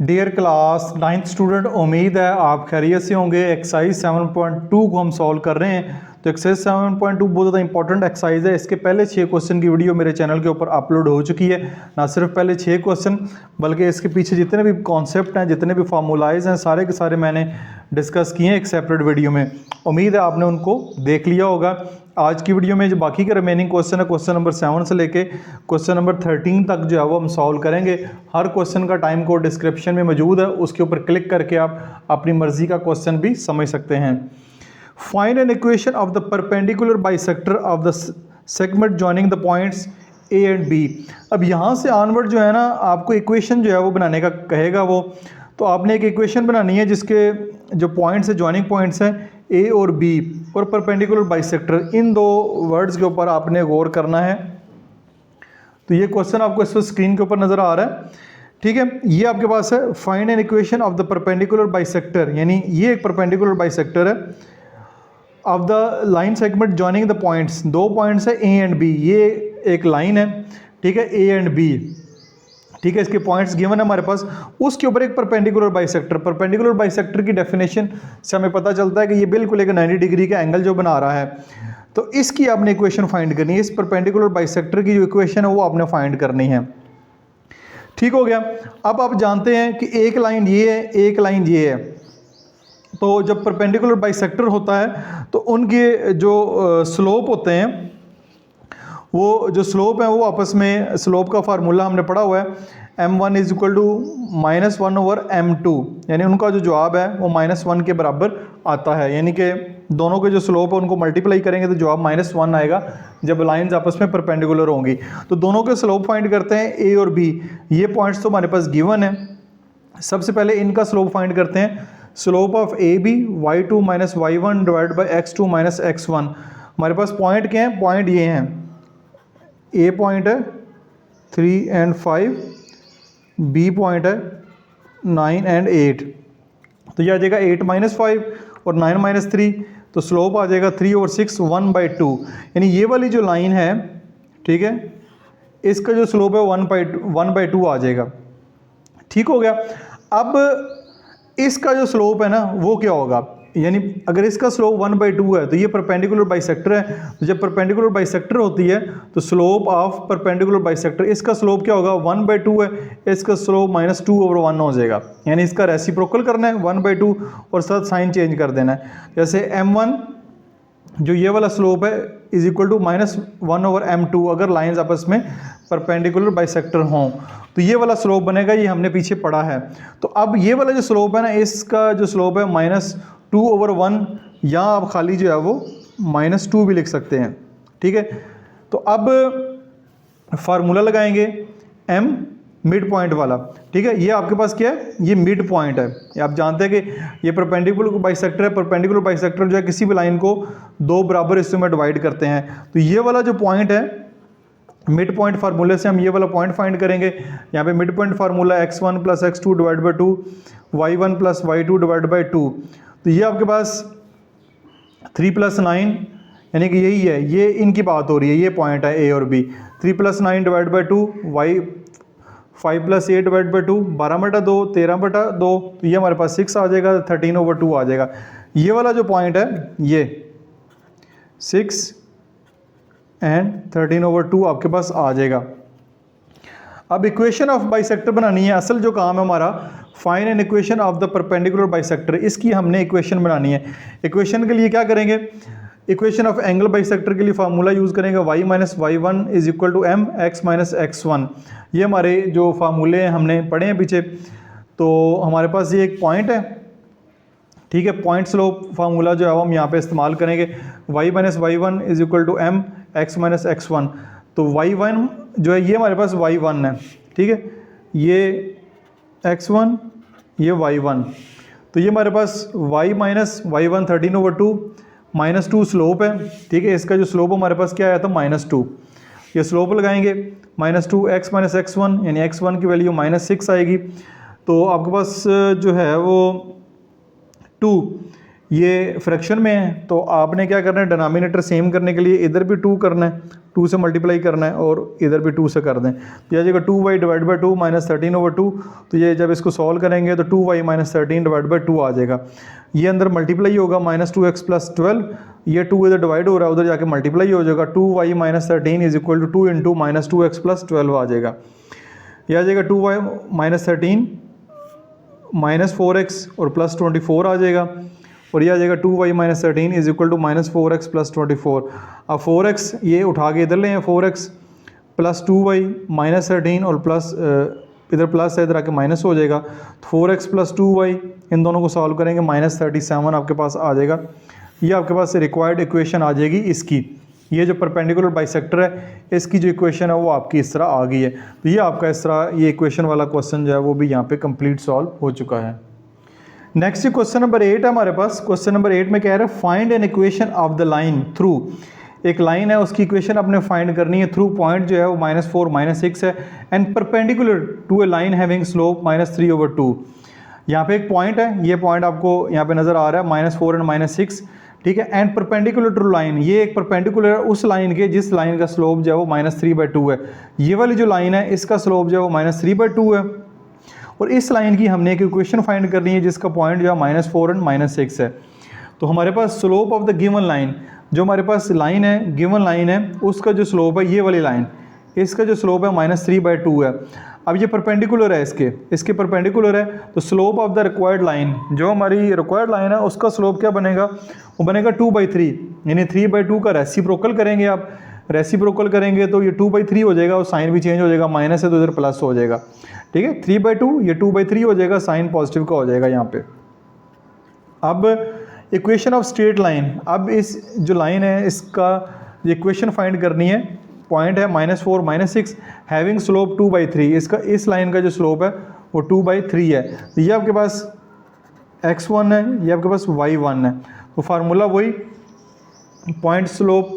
Dear class 9th student, उम्मीद है आप खैरियत से होंगे। एक्सरसाइज 7.2 को हम सॉल्व कर रहे हैं। तो एक्सरसाइज 7.2 बहुत ज़्यादा इंपॉर्टेंट एक्सरसाइज है। इसके पहले 6 क्वेश्चन की वीडियो मेरे चैनल के ऊपर अपलोड हो चुकी है। ना सिर्फ पहले 6 क्वेश्चन बल्कि इसके पीछे जितने भी कॉन्सेप्ट हैं, जितने भी फार्मूलाइज हैं, सारे के सारे मैंने डिस्कस किए हैं एक सेपरेट वीडियो में। उम्मीद है आपने उनको देख लिया होगा। आज की वीडियो में जो बाकी के रिमेनिंग क्वेश्चन है, क्वेश्चन नंबर 7 से लेके क्वेश्चन नंबर 13 तक जो है वो हम सॉल्व करेंगे। हर क्वेश्चन का टाइम कोड डिस्क्रिप्शन में मौजूद है, उसके ऊपर क्लिक करके आप अपनी मर्जी का क्वेश्चन भी समझ सकते हैं। Find an equation of the perpendicular bisector of the segment joining the points A and B. अब यहाँ से ऑनवर्ड जो है ना, आपको इक्वेशन जो है वो बनाने का कहेगा वो। तो आपने एक इक्वेशन बनानी है जिसके जो पॉइंट्स है, जॉइनिंग पॉइंट्स हैं ए और बी और परपेंडिकुलर बाइसेक्टर, इन दो वर्ड्स के ऊपर आपने गौर करना है। तो ये क्वेश्चन आपको इस स्क्रीन के ऊपर नज़र आ रहा है, ठीक है। ये आपके पास है find an equation of the perpendicular bisector, यानी ये एक परपेंडिकुलर बाइसेक्टर है of the line segment joining the points. दो पॉइंट्स है ए एंड बी, ये एक लाइन है, ठीक है, ए एंड बी, ठीक है। इसके पॉइंट्स गिवन है हमारे पास, उसके ऊपर एक परपेंडिकुलर बाइसेक्टर। परपेंडिकुलर बाइसेक्टर की डेफिनेशन से हमें पता चलता है कि ये बिल्कुल एक 90 डिग्री का एंगल जो बना रहा है। तो इसकी आपने इक्वेशन फाइंड करनी है। इस परपेंडिकुलर बाइसेक्टर की जो इक्वेशन है वो आपने फाइंड करनी है, ठीक हो गया। अब आप जानते हैं कि एक लाइन ये है, एक लाइन ये है। तो जब परपेंडिकुलर बाइसेक्टर होता है तो उनके जो स्लोप होते हैं, वो जो स्लोप है वो आपस में, स्लोप का फार्मूला हमने पढ़ा हुआ है m1 is equal to -1/m2, यानी उनका जो जवाब है वो -1 के बराबर आता है। यानी कि दोनों के जो स्लोप है उनको मल्टीप्लाई करेंगे तो जवाब -1 आएगा जब लाइंस आपस में परपेंडिकुलर होंगी। तो दोनों के स्लोप फाइंड करते हैं ए और बी। ये पॉइंट्स तो हमारे पास गिवन है। सबसे पहले इनका स्लोप फाइंड करते हैं। Slope of A B y2 - y1 divide by x2 - x1। हमारे पास पॉइंट क्या है? पॉइंट ये हैं, ए पॉइंट है 3 और 5, बी पॉइंट है 9 और 8। तो ये आ जाएगा 8 - 5 और 9 - 3, तो स्लोप आ जाएगा 3 और 6 1/2। यानी ये वाली जो लाइन है, ठीक है, इसका जो स्लोप है 1/2 आ जाएगा, ठीक हो गया। अब इसका जो स्लोप है ना वो क्या होगा? यानी अगर इसका स्लोप 1/2 है तो ये परपेंडिकुलर बाइसेक्टर है। तो जब परपेंडिकुलर बाइसेक्टर होती है तो स्लोप ऑफ परपेंडिकुलर बाइसेक्टर, इसका स्लोप क्या होगा? 1/2 है, इसका स्लोप -2/1 हो जाएगा। यानी इसका रेसिप्रोकल करना है 1/2 और साथ साइन चेंज कर देना है। जैसे m1 जो ये वाला स्लोप है इज इक्वल टू -1/m2 अगर लाइंस आपस में परपेंडिकुलर बाइसेक्टर हों, तो ये वाला स्लोप बनेगा। ये हमने पीछे पढ़ा है। तो अब ये वाला जो स्लोप है ना, इसका जो स्लोप है -2/1, या आप खाली जो है वो -2 भी लिख सकते हैं, ठीक है। तो अब फार्मूला लगाएंगे m मिड पॉइंट वाला, ठीक है। ये आपके पास क्या है? ये मिड पॉइंट है। ये आप जानते हैं कि ये परपेंडिकुलर बाइसेक्टर है। परपेंडिकुलर बाइसेक्टर जो है किसी भी लाइन को दो बराबर हिस्सों में डिवाइड करते हैं। तो ये वाला जो पॉइंट है, मिड पॉइंट फार्मूले से हम ये वाला पॉइंट फाइंड करेंगे। यहाँ पे mid point formula x1 + x2 divide by 2, y1 + y2 divide by 2। तो ये आपके पास 3 + 9, यानी कि यही है, ये इनकी बात हो रही है, ये पॉइंट है ए और B. 3 + 9 divide by 2, y 5 + 8 divide by 2, 12/2, 13/2। तो ये हमारे पास 6 आ जाएगा, 13/2 आ जाएगा। ये वाला जो पॉइंट है ये 6 और 13/2 आपके पास आ जाएगा। अब इक्वेशन ऑफ बाइसेक्टर बनानी है। असल जो काम है हमारा, find an equation of the perpendicular bisector, इसकी हमने इक्वेशन बनानी है। इक्वेशन के लिए क्या करेंगे? इक्वेशन ऑफ एंगल बाइसेक्टर के लिए फार्मूला यूज़ करेंगे y - y1 is equal to m x - x1। ये हमारे जो फार्मूले हैं हमने पढ़े हैं पीछे। तो हमारे पास ये एक पॉइंट है, ठीक है। पॉइंट स्लोप फार्मूला जो है हम यहाँ पे इस्तेमाल करेंगे। y - y1 is equal to m x - x1। तो y1 जो है ये हमारे पास y1 है, ठीक है, ये x1, ये y1। तो ये हमारे पास y - y1 13/2 -2 स्लोप है, ठीक है। इसका जो स्लोप हमारे पास क्या आया था? -2। ये स्लोप लगाएंगे -2 x - x1, यानी x1 की वैल्यू -6 आएगी। तो आपके पास जो है वो 2 ये फ्रैक्शन में है तो आपने क्या करना है, डिनोमिनेटर सेम करने के लिए इधर भी 2 करना है, 2 से मल्टीप्लाई करना है और इधर भी 2 से कर दें। तो यह आ जाएगा 2y डिवाइड बाई 2 माइनस 13/2। तो ये जब इसको सॉल्व करेंगे तो 2y माइनस 13 डिवाइड बाई 2 आ जाएगा। ये अंदर मल्टीप्लाई होगा -2x प्लस 12, ये 2 इधर डिवाइड हो रहा है, उधर जाके मल्टीप्लाई हो जाएगा। 2y minus 13 is equal to 2 into -2x plus 12 आ जाएगा। यह आ जाएगा 2y माइनस 13 -4x और प्लस 24 आ जाएगा। और ये आ जाएगा 2y minus 13 is equal to -4x plus 24। अब 4x ये उठा के इधर ले हैं, 4x प्लस 2y माइनस 13 और प्लस इधर प्लस है, इधर आके माइनस हो जाएगा। 4x प्लस 2y इन दोनों को सॉल्व करेंगे -37 आपके पास आ जाएगा। ये आपके पास रिक्वायर्ड इक्वेशन आ जाएगी इसकी। ये जो परपेंडिकुलर बाइसेक्टर है इसकी जो इक्वेशन है वो आपकी इस तरह आ गई है। तो ये आपका इस तरह ये इक्वेशन वाला क्वेश्चन जो है वो भी यहाँ पे कंप्लीट सॉल्व हो चुका है। नेक्स्ट क्वेश्चन नंबर 8 है हमारे पास। क्वेश्चन नंबर 8 में कह रहे हैं find an equation of the line through, एक लाइन है उसकी इक्वेशन आपने फाइंड करनी है थ्रू पॉइंट जो है वो -4 -6 है and perpendicular to a line having slope -3/2। यहाँ पे एक पॉइंट है, ये पॉइंट आपको यहाँ पे नज़र आ रहा है -4 एंड -6, ठीक है। एंड परपेंडिकुलर टू लाइन, ये एक परपेंडिकुलर है उस लाइन के जिस लाइन का स्लोप जो है वो -3/2 है। ये वाली जो लाइन है इसका स्लोप जो है वो -3/2 है और इस लाइन की हमने एक इक्वेशन फाइंड करनी है जिसका पॉइंट जो है -4 एंड -6 है। तो हमारे पास slope of the given line, जो हमारे पास लाइन है गिवन लाइन है उसका जो स्लोप है ये वाली लाइन, इसका जो स्लोप है -3/2 है। अब ये परपेंडिकुलर है इसके परपेंडिकुलर है, तो slope of the required line, जो हमारी रिक्वायर्ड लाइन है उसका स्लोप क्या बनेगा, वो बनेगा 2/3, यानी 3/2 का रेसिप्रोकल करेंगे आप। रेसिप्रोकल करेंगे तो ये 2/3 हो जाएगा और साइन भी चेंज हो जाएगा, माइनस है तो इधर प्लस हो जाएगा, ठीक है। 3/2 ये 2/3 हो जाएगा, साइन पॉजिटिव का हो जाएगा यहाँ पे। अब इक्वेशन ऑफ स्ट्रेट लाइन, अब इस जो लाइन है इसका इक्वेशन फाइंड करनी है। पॉइंट है -4 -6 हैविंग स्लोप 2/3, इसका इस लाइन का जो स्लोप है वो 2/3 है। तो ये आपके पास x1 है, ये आपके पास y1 है। तो फार्मूला वही, point slope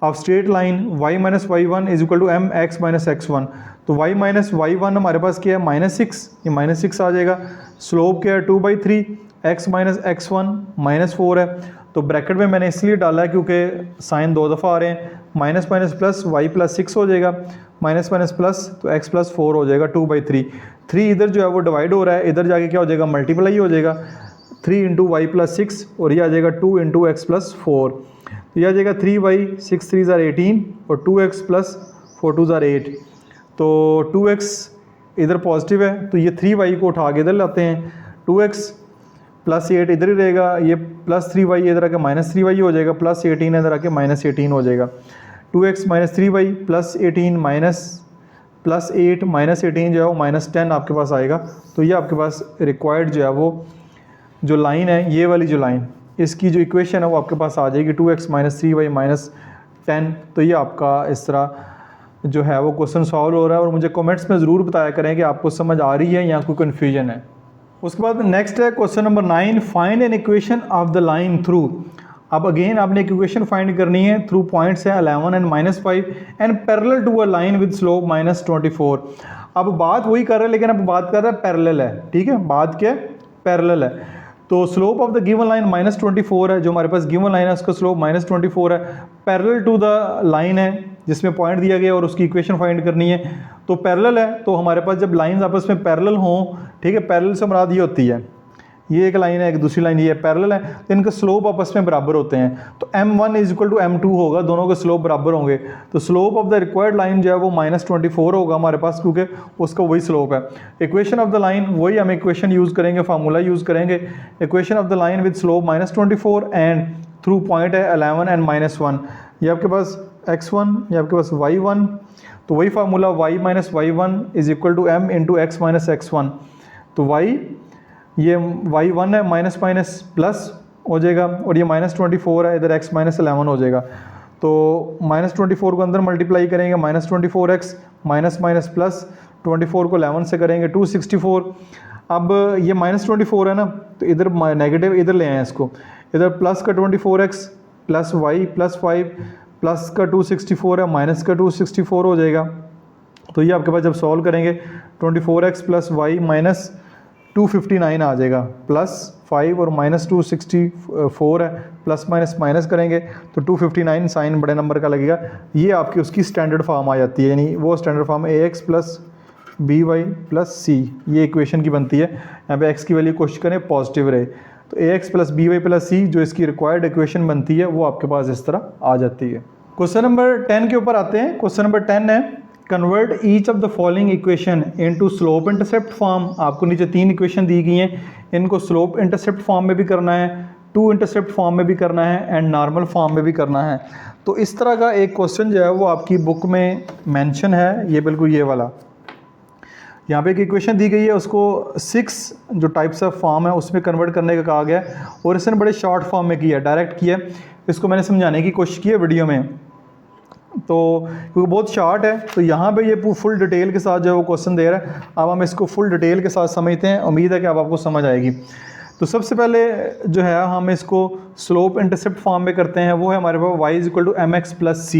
of straight line y minus y1 is equal to mx minus x1। तो y माइनस y1 हमारे पास क्या है -6, ये -6 आ जाएगा। स्लोप क्या है 2/3, x माइनस x1 -4 है। तो ब्रैकेट में मैंने इसलिए डाला है क्योंकि साइन 2 दफ़ा आ रहे हैं, minus minus plus y plus 6 हो जाएगा, माइनस माइनस प्लस तो x प्लस 4 हो जाएगा 2/3। 3 इधर जो है वो डिवाइड हो रहा है, इधर जाके क्या हो जाएगा मल्टीप्लाई हो जाएगा, 3 इंटू वाई प्लस 6 और ये आ जाएगा 2 इंटू एक्स प्लस 4। तो ये आ जाएगा 3y 6 3 ज़ार 18 और 2x प्लस 4 2 ज़ार 8। तो 2x इधर पॉजिटिव है तो ये 3y को उठा के इधर लाते हैं, 2x प्लस 8 इधर ही रहेगा, ये प्लस 3y इधर आके -3y हो जाएगा, प्लस 18 इधर आके -18 हो जाएगा। 2x minus 3y plus 18 minus plus 8 minus 18 जो है वो -10 आपके पास आएगा। तो ये आपके पास रिक्वायर्ड जो है वो जो लाइन है, ये वाली जो लाइन, इसकी जो इक्वेशन है वो आपके पास आ जाएगी 2x माइनस 3y -10। तो ये आपका इस तरह जो है वो क्वेश्चन सॉल्व हो रहा है और मुझे कमेंट्स में ज़रूर बताया करें कि आपको समझ आ रही है या कोई कन्फ्यूजन है। उसके बाद नेक्स्ट है question number 9, find an equation of the line through. अब अगेन आपने एक इक्वेशन फाइंड करनी है थ्रू पॉइंट्स है 11 and -5 and parallel to a line with slope -24। अब बात वही कर रहे हैं लेकिन अब बात कर रहा है पैरेलल है, ठीक है, बात क्या है पैरेलल है। तो slope of the given line -24 है, जो हमारे पास गिवन लाइन है उसका स्लोप -24 है, पैरेलल टू द लाइन है जिसमें पॉइंट दिया गया और उसकी इक्वेशन फाइंड करनी है। तो पैरेलल है तो हमारे पास जब लाइंस आपस में पैरेलल हों, ठीक है, पैरेलल से मुराद ये होती है, ये एक लाइन है एक दूसरी लाइन ये पैरेलल है तो इनका स्लोप आपस में बराबर होते हैं। तो m1 is equal to m2 होगा, दोनों के स्लोप बराबर होंगे। तो slope of the required line जो है वो -24 होगा हमारे पास क्योंकि उसका वही स्लोप है। इक्वेशन ऑफ द लाइन वही हम इक्वेशन यूज़ करेंगे, फार्मूला यूज़ करेंगे। Equation of the line with slope -24 and through point है 11 एंड -1। ये आपके पास x1, ये आपके पास y1। तो वही formula y minus y1 is equal to m into x minus x1। तो y ये y1 है, माइनस माइनस प्लस हो जाएगा और ये -24 है, इधर x माइनस 11 हो जाएगा। तो -24 को अंदर मल्टीप्लाई करेंगे, -24x माइनस माइनस प्लस 24 को 11 से करेंगे 264। अब ये -24 है ना तो इधर नेगेटिव इधर ले आए इसको, इधर प्लस का 24x plus y plus 5 plus का 264 है, माइनस का 264 हो जाएगा। तो ये आपके पास जब सॉल्व करेंगे 24x प्लस y माइनस 259 आ जाएगा, +5 और -2 64 है, प्लस माइनस माइनस करेंगे तो 259 साइन बड़े नंबर का लगेगा। ये आपकी उसकी स्टैंडर्ड फॉर्म आ जाती है, यानी वो standard form ax + by + c, ये इक्वेशन की बनती है। यहाँ पे x की वैल्यू कोशिश करें पॉजिटिव रहे, तो ax + by + c जो इसकी रिक्वायर्ड इक्वेशन बनती है वो आपके पास इस तरह आ जाती है। क्वेश्चन नंबर 10 के ऊपर आते हैं। क्वेश्चन नंबर 10 है convert each of the following equation into slope intercept form. आपको नीचे 3 इक्वेशन दी गई हैं, इनको स्लोप इंटरसेप्ट फॉर्म में भी करना है, टू इंटरसेप्ट फॉर्म में भी करना है एंड नॉर्मल फॉर्म में भी करना है। तो इस तरह का एक क्वेश्चन जो है वो आपकी बुक में मेंशन है, ये बिल्कुल ये वाला। यहाँ पे एक इक्वेशन दी गई है, उसको 6 जो टाइप्स ऑफ फॉर्म है उसमें कन्वर्ट करने का कहा गया है और इसने बड़े शॉर्ट फॉर्म में किया, डायरेक्ट किया। इसको मैंने समझाने की कोशिश की है वीडियो में, तो क्योंकि बहुत शॉर्ट है तो यहाँ पे ये फुल डिटेल के साथ जो है वो क्वेश्चन दे रहा है। अब हम इसको फुल डिटेल के साथ समझते हैं, उम्मीद है कि अब आपको समझ आएगी। तो सबसे पहले जो है हम इसको स्लोप इंटरसेप्ट फॉर्म में करते हैं, वो है हमारे पास y = mx + c,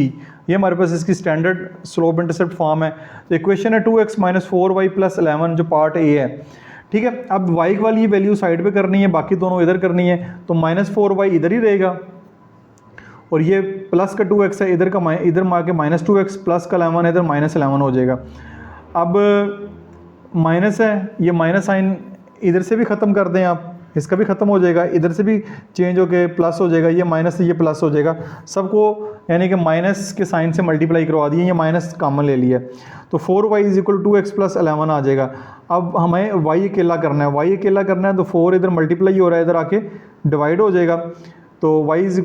ये हमारे पास इसकी स्टैंडर्ड स्लोप इंटरसेप्ट फॉर्म है। तो इक्वेशन है 2x - 4y + 11 जो पार्ट ए है, ठीक है। अब y वाली वैल्यू साइड पे करनी है, बाकी दोनों इधर करनी है, तो -4y इधर ही रहेगा और ये प्लस का 2x है, इधर का इधर मार के -2x प्लस का 11 इधर -11 हो जाएगा। अब माइनस है, ये माइनस साइन इधर से भी ख़त्म कर दें आप, इसका भी ख़त्म हो जाएगा, इधर से भी चेंज होके प्लस हो जाएगा, ये माइनस से ये प्लस हो जाएगा, सबको यानी कि माइनस के साइन से मल्टीप्लाई करवा दिए, ये माइनस कॉमन ले लिया। तो 4y = 2x + 11 आ जाएगा। अब हमें y अकेला करना है, y अकेला करना है तो 4 इधर मल्टीप्लाई हो रहा है, इधर आके डिवाइड हो जाएगा। तो y =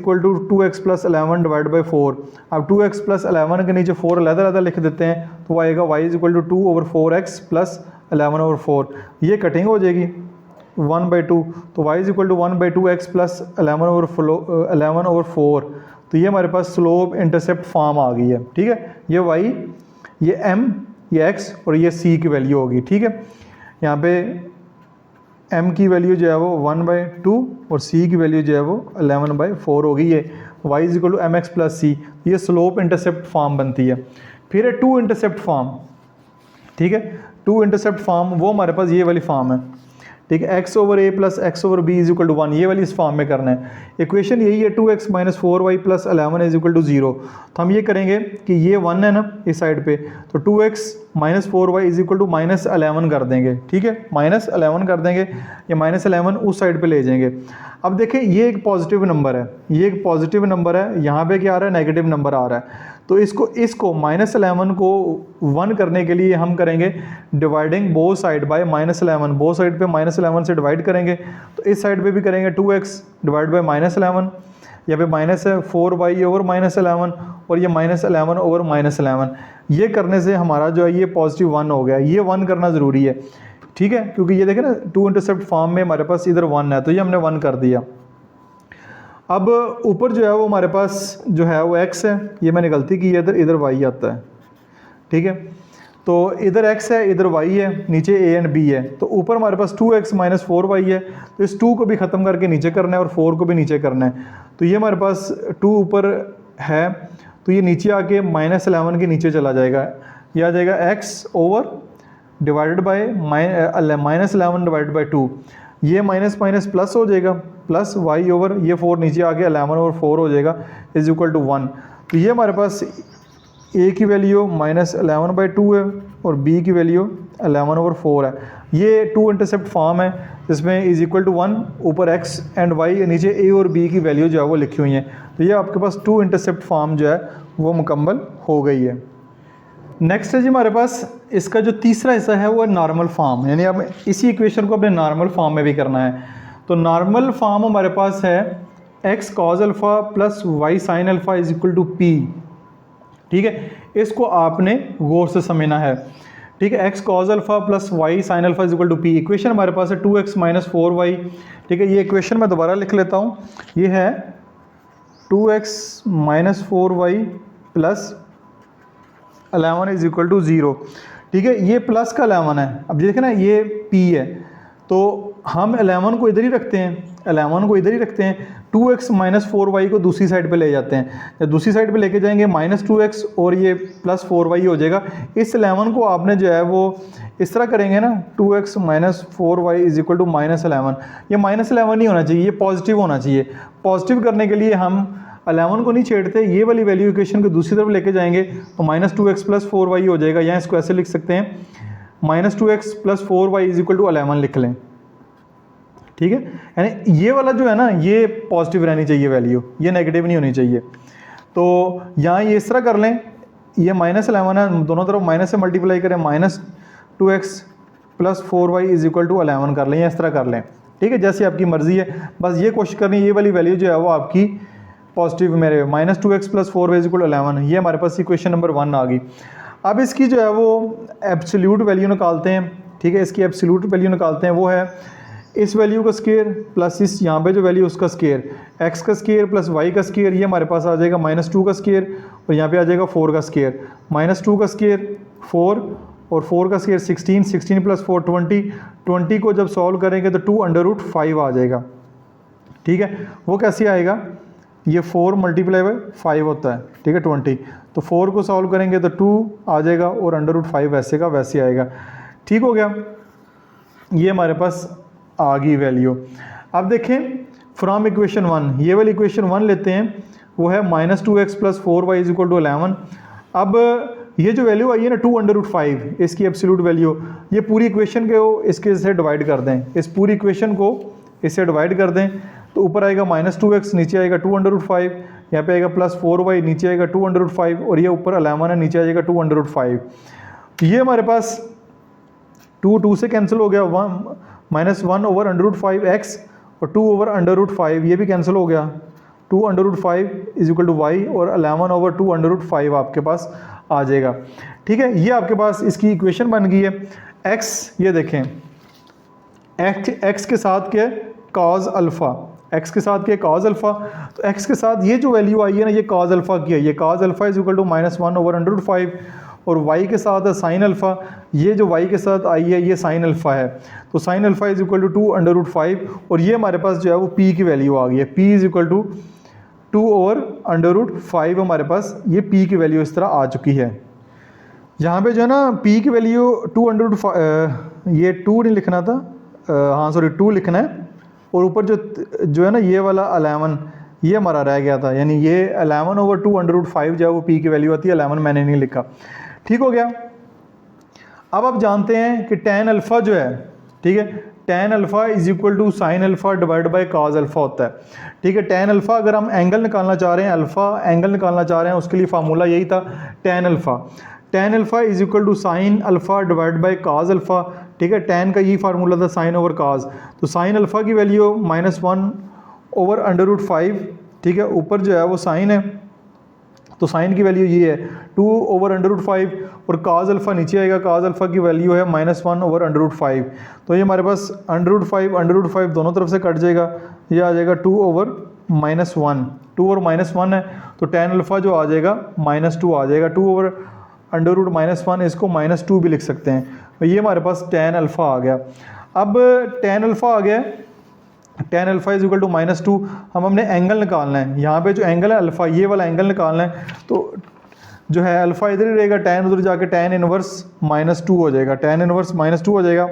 2x + 11 / 4। अब 2x + 11 के नीचे 4 अलग-अलग लिख देते हैं, तो आएगा y = 2/4x + 11/4, ये कटिंग हो जाएगी 1/2, तो y = 1/2x + 11/4। तो ये हमारे पास स्लोप इंटरसेप्ट फॉर्म आ गई है, ठीक है। ये y, ये m, ये x और ये c की वैल्यू होगी, ठीक है। यहाँ पे m की वैल्यू जो है वो 1/2 और c की वैल्यू जो है वो 11/4 होगी। ये y = mx + c, ये स्लोप इंटरसेप्ट फॉर्म बनती है। फिर है टू इंटरसेप्ट फॉर्म, ठीक है। टू इंटरसेप्ट फॉर्म वो हमारे पास ये वाली फॉर्म है, ठीक है। x/a + x/b = 1, ये वाली इस फॉर्म में करना है। इक्वेशन यही है 2x - 4y + 11 = 0। तो हम ये करेंगे कि ये 1 है ना इस साइड पे, तो 2x - 4y = -11 कर देंगे, ठीक है, -11 कर देंगे, ये -11 उस साइड पे ले जाएंगे। अब देखें ये एक पॉजिटिव नंबर है, ये एक पॉजिटिव नंबर है, यहाँ पे क्या आ रहा है, नेगेटिव नंबर आ रहा है। तो इसको -11 को 1 करने के लिए हम करेंगे dividing both side by -11, both side पे -11 से डिवाइड करेंगे। तो इस साइड पे भी करेंगे 2x / -11, यहाँ पे माइनस है 4y / -11 और ये -11 / -11। ये करने से हमारा जो है ये पॉजिटिव 1 हो गया, ये 1 करना ज़रूरी है, ठीक है, क्योंकि ये देखें ना टू इंटरसेप्ट फॉर्म में हमारे पास इधर 1 है, तो ये हमने 1 कर दिया। अब ऊपर जो है वो हमारे पास जो है वो x है, ये मैंने गलती की है, इधर y आता है, ठीक है। तो इधर x है, इधर y है, नीचे a एंड b है। तो ऊपर हमारे पास 2x - 4y है, तो इस 2 को भी ख़त्म करके नीचे करना है और 4 को भी नीचे करना है। तो ये हमारे पास 2 ऊपर है, तो ये नीचे आके -11 के नीचे चला जाएगा, ये आ जाएगा x डिवाइडेड बाय -11/2। ये माइनस माइनस प्लस हो जाएगा, प्लस y ओवर ये 4 नीचे आके 11/4 हो जाएगा = 1। तो ये हमारे पास a की वैल्यू -11/2 है और b की वैल्यू 11/4 है। ये टू इंटरसेप्ट फॉर्म है जिसमें = 1 ऊपर x एंड y, नीचे a और b की वैल्यू जो है वो लिखी हुई है। तो ये आपके पास टू इंटरसेप्ट फॉर्म जो है वो मुकम्मल हो गई है। नेक्स्ट है जी हमारे पास इसका जो तीसरा हिस्सा है वो है नॉर्मल फॉर्म, यानी अब इसी इक्वेशन को अपने नॉर्मल फॉर्म में भी करना है। तो नॉर्मल फॉर्म हमारे पास है x cos α + y sin α = p, ठीक है। इसको आपने गौर से समझना है, ठीक है। x cos α + y sin α = p। Equation हमारे पास है 2x - 4y, ठीक है। ये इक्वेशन मैं दोबारा लिख लेता हूँ, ये है 2x - 4y + 11 = 0, ठीक है। ये प्लस का 11 है, अब देखें ना ये p है, तो हम 11 को इधर ही रखते हैं, 11 को इधर ही रखते हैं, 2x माइनस 4y को दूसरी साइड पे ले जाते हैं। जब दूसरी साइड पे लेके जाएंगे माइनस 2x और ये प्लस 4y हो जाएगा। इस 11 को आपने जो है वो इस तरह करेंगे ना, 2x minus 4y is equal to minus 11। ये माइनस 11 नहीं होना चाहिए, ये पॉजिटिव होना चाहिए। पॉजिटिव करने के लिए हम 11 को नहीं छेड़ते, ये वाली वैल्यू इक्वेशन को दूसरी तरफ लेके जाएंगे तो माइनस 2x प्लस 4y हो जाएगा। यहाँ इसको ऐसे लिख सकते हैं, minus 2x plus 4y is equal to 11 लिख लें, ठीक है। यानी ये वाला जो है ना, ये पॉजिटिव रहनी चाहिए वैल्यू, ये नेगेटिव नहीं होनी चाहिए। तो यहाँ ये इस तरह कर लें, ये माइनस 11 है, दोनों तरफ माइनस से मल्टीप्लाई करें, minus 2x plus 4y is equal to 11 कर लें, या इस तरह कर लें, ठीक है, जैसे आपकी मर्जी है। बस ये कोशिश करनी है ये वाली वैल्यू जो है वो आपकी पॉजिटिव मेरे minus 2x plus 4y is equal to 11, ये हमारे पास इक्वेशन नंबर 1 आ गई। अब इसकी जो है वो एब्सोल्यूट वैल्यू निकालते हैं, ठीक है। इसकी एब्सोल्यूट वैल्यू निकालते हैं, वो है इस वैल्यू का स्केयर प्लस इस यहाँ पे जो वैल्यू उसका स्केयर, x का स्केयर प्लस y का स्केयर, ये हमारे पास आ जाएगा माइनस 2 का स्केयर, और यहाँ पे आ जाएगा 4 का स्केयर। माइनस 2 का स्केयर 4 और 4 का स्केयर 16, 16 प्लस 4 20, 20 को जब सॉल्व करेंगे तो 2√5 आ जाएगा, ठीक है। वो कैसे आएगा, ये 4 मल्टीप्लाई बाई 5 होता है, ठीक है, 20, तो 4 को सॉल्व करेंगे तो 2 आ जाएगा और √5 वैसे का वैसे आएगा, ठीक हो गया। ये हमारे पास आ गई वैल्यू। अब देखें फ्रॉम इक्वेशन 1, ये वाली इक्वेशन 1 लेते हैं, वो है minus 2x plus 4y is equal to 11। अब ये जो वैल्यू आई है ना 2√5, इसकी एब्सोल्यूट वैल्यू, ये पूरी इक्वेशन को इसके से डिवाइड कर दें, इस पूरी इक्वेशन को इससे डिवाइड कर दें, तो ऊपर आएगा माइनस 2x, नीचे आएगा 2√5, यहाँ पे आएगा प्लस 4y, नीचे आएगा 2√5, और ये ऊपर 11 है, नीचे आ जाएगा 2√5। ये हमारे पास 2 से कैंसिल हो गया, 1 माइनस 1 ओवर √5x और 2 ओवर √5 ये भी कैंसिल हो गया, 2√5 इज इक्वल टू y, और 11 ओवर 2√5 आपके पास आ जाएगा, ठीक है। ये आपके पास इसकी इक्वेशन बन गई है। x, ये देखें x के साथ क्या कॉज अल्फ़ा, x के साथ क्या कॉज अल्फ़ा, तो x के साथ ये जो वैल्यू आई है ना, ये कॉज अल्फ़ा की है, ये cos alpha is equal to minus 1 over √5, और y के साथ है साइन अल्फ़ा, ये जो y के साथ आई है ये साइन अल्फ़ा है, तो sine alpha is equal to 2√5, और ये हमारे पास जो है वो p की वैल्यू आ गई है, p is equal to 2 over √5, हमारे पास ये p की वैल्यू इस तरह आ चुकी है। यहाँ पे जो है ना p की वैल्यू 2√5, ये 2 नहीं लिखना था, हाँ सॉरी 2 लिखना है, और ऊपर जो है ना ये वाला 11 ये हमारा रह गया था, यानी ये 11 ओवर 2√5 जो है वो p की वैल्यू आती है, 11 मैंने नहीं लिखा, ठीक हो गया। अब आप जानते हैं कि tan अल्फ़ा जो है, ठीक है, tan alpha is equal to sine alpha divide by cos alpha होता है, ठीक है। tan अल्फ़ा अगर हम एंगल निकालना चाह रहे हैं, अल्फ़ा एंगल निकालना चाह रहे हैं, उसके लिए फार्मूला यही था tan alpha is equal to sine alpha divide by cos alpha, ठीक है। tan का यही फार्मूला था साइन ओवर कॉज, तो साइन अल्फ़ा की वैल्यू माइनस 1 ओवर √5, ठीक है, ऊपर जो है वो साइन है, तो साइन की वैल्यू ये है 2 ओवर √5, और काज अल्फ़ा नीचे आएगा, काज अल्फ़ा की वैल्यू है माइनस 1 ओवर √5, तो ये हमारे पास √5 दोनों तरफ से कट जाएगा, ये आ जाएगा 2 ओवर -1, 2 ओवर -1 है, तो tan अल्फ़ा जो आ जाएगा -2 आ जाएगा, 2 ओवर √-1, इसको -2 भी लिख सकते हैं, तो ये हमारे पास tan अल्फ़ा आ गया। अब tan अल्फ़ा आ गया, tan alpha is equal to -2, हमने एंगल निकालना है, यहाँ पे जो एंगल है अल्फ़ा, ये वाला एंगल निकालना है, तो जो है अल्फ़ा इधर ही रहेगा, tan उधर जाके tan इनवर्स -2 हो जाएगा, tan इनवर्स -2 हो जाएगा।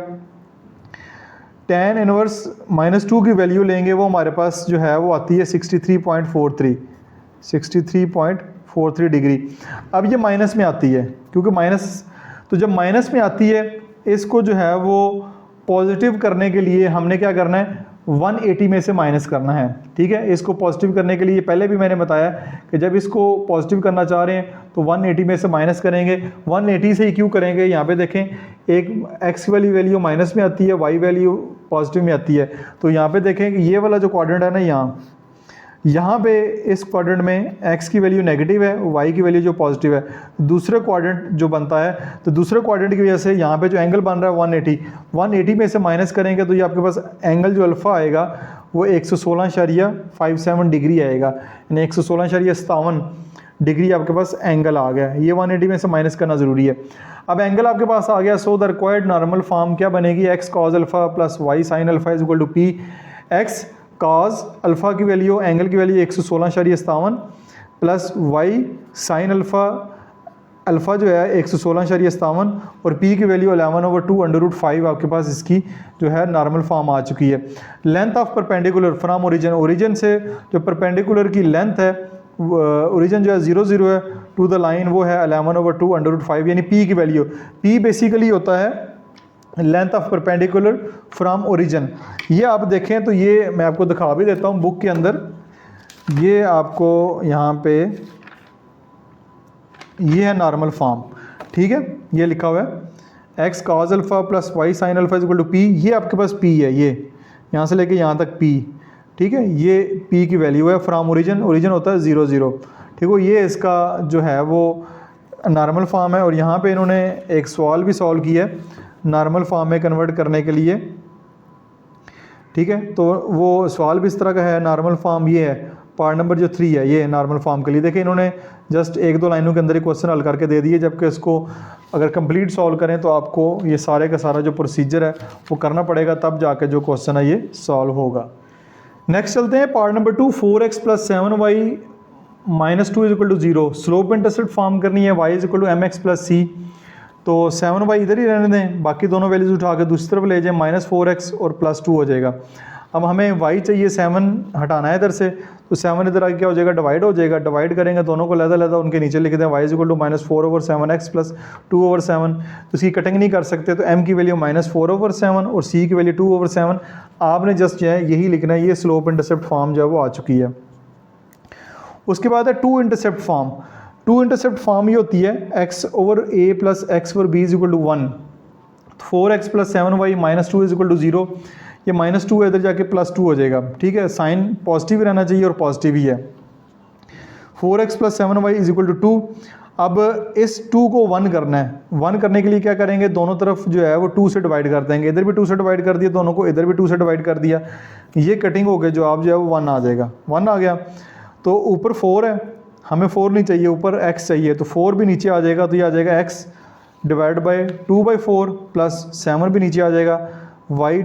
tan इनवर्स -2 की वैल्यू लेंगे, वो हमारे पास जो है वो आती है 63.43 डिग्री। अब ये माइनस में आती है, क्योंकि माइनस, तो जब माइनस में आती है इसको जो है वो पॉजिटिव करने के लिए हमने क्या करना है, 180 में से माइनस करना है, ठीक है। इसको पॉजिटिव करने के लिए पहले भी मैंने बताया कि जब इसको पॉजिटिव करना चाह रहे हैं तो 180 में से माइनस करेंगे। 180 से ही क्यों करेंगे, यहाँ पे देखें एक x वाली वैल्यू माइनस में आती है, y वैल्यू पॉजिटिव में आती है, तो यहाँ पे देखें कि ये वाला जो क्वाड्रेंट है ना, यहाँ पे इस क्वाड्रेंट में x की वैल्यू नेगेटिव है, y की वैल्यू जो पॉजिटिव है, दूसरे क्वाड्रेंट जो बनता है, तो दूसरे क्वाड्रेंट की वजह से यहाँ पे जो एंगल बन रहा है 180 में से माइनस करेंगे तो ये आपके पास एंगल जो अल्फ़ा आएगा वो 116.57 डिग्री आएगा, यानी 116.57 डिग्री आपके पास एंगल आ गया। ये 180 में से माइनस करना ज़रूरी है। अब एंगल आपके पास आ गया, so the required normal form क्या बनेगी, x cos alpha plus y sin alpha is equal to p x cos alpha की वैल्यू, एंगल की value 116.57 plus y sine alpha जो है 116.57 और पी की वैल्यू 11/2 आपके पास इसकी जो है नॉर्मल फॉर्म आ चुकी है। Length of perpendicular from origin, origin से जो परपेंडिकुलर की लेंथ है, ओरिजिन जो है 0 0 है टू द लाइन, वो है 11/2 यानी पी की वैल्यू। पी बेसिकली होता है length of perpendicular from origin. ये आप देखें तो ये मैं आपको दिखा भी देता हूँ बुक के अंदर, ये आपको यहाँ पे ये है नॉर्मल फॉर्म, ठीक है, ये लिखा हुआ है x cos alpha plus y sine alpha is equal to p. ये आपके पास पी है, ये यहाँ से लेके यहाँ तक पी, ठीक है, ये पी की वैल्यू है फ्रॉम ओरिजिन, ओरिजिन होता है 0 0, ठीक है। ये इसका जो है वो नॉर्मल फॉर्म है और यहाँ पे इन्होंने एक सवाल भी सॉल्व किया है नॉर्मल फॉर्म में कन्वर्ट करने के लिए, ठीक है। तो वो सवाल भी इस तरह का है, नॉर्मल फॉर्म ये है, पार्ट नंबर जो 3 है ये नॉर्मल फॉर्म के लिए। देखिए इन्होंने जस्ट 1-2 लाइनों के अंदर ही क्वेश्चन हल करके दे दिए, जबकि इसको अगर कंप्लीट सॉल्व करें तो आपको ये सारे का सारा जो प्रोसीजर है वो करना पड़ेगा, तब जाके जो क्वेश्चन है ये सॉल्व होगा। नेक्स्ट चलते हैं part number 2, 4x + 7y - 2 = 0। Slope intercept form करनी है, y = mx + c। तो 7y इधर ही रहने दें, बाकी दोनों वैल्यूज उठा के दूसरी तरफ ले जाएं, -4x और +2 हो जाएगा। अब हमें y चाहिए, 7 हटाना है इधर से, तो 7 इधर आके क्या हो जाएगा, डिवाइड हो जाएगा। डिवाइड करेंगे दोनों को लहदा उनके नीचे लिख दें, y = -4/7x + 2/7। तो इसकी कटिंग नहीं कर सकते, तो m की वैल्यू -4/7 और c की वैल्यू 2/7। आपने जस्ट जो है यही लिखना है, ये स्लोप इंटरसेप्ट फॉर्म जो है वो आ चुकी है। उसके बाद है two intercept form. Two intercept form ये होती है x/a + x/b = 1, 4x + 7y - 2 = 0। ये -2 है, इधर जाके +2 हो जाएगा, ठीक है। साइन पॉजिटिव रहना चाहिए और पॉजिटिव ही है। 4x + 7y = 2। अब इस 2 को 1 करना है, 1 करने के लिए क्या करेंगे, दोनों तरफ जो है वो 2 से डिवाइड कर देंगे, इधर भी 2 से डिवाइड कर दिया दोनों को, इधर भी 2 से डिवाइड कर दिया, ये कटिंग हो गया, जवाब जो है वो 1 आ जाएगा। 1 आ गया, तो ऊपर 4 है, हमें 4 नहीं चाहिए, ऊपर x चाहिए, तो 4 भी नीचे आ जाएगा, तो ये आ जाएगा x / 2/4 प्लस 7 भी नीचे आ जाएगा, y /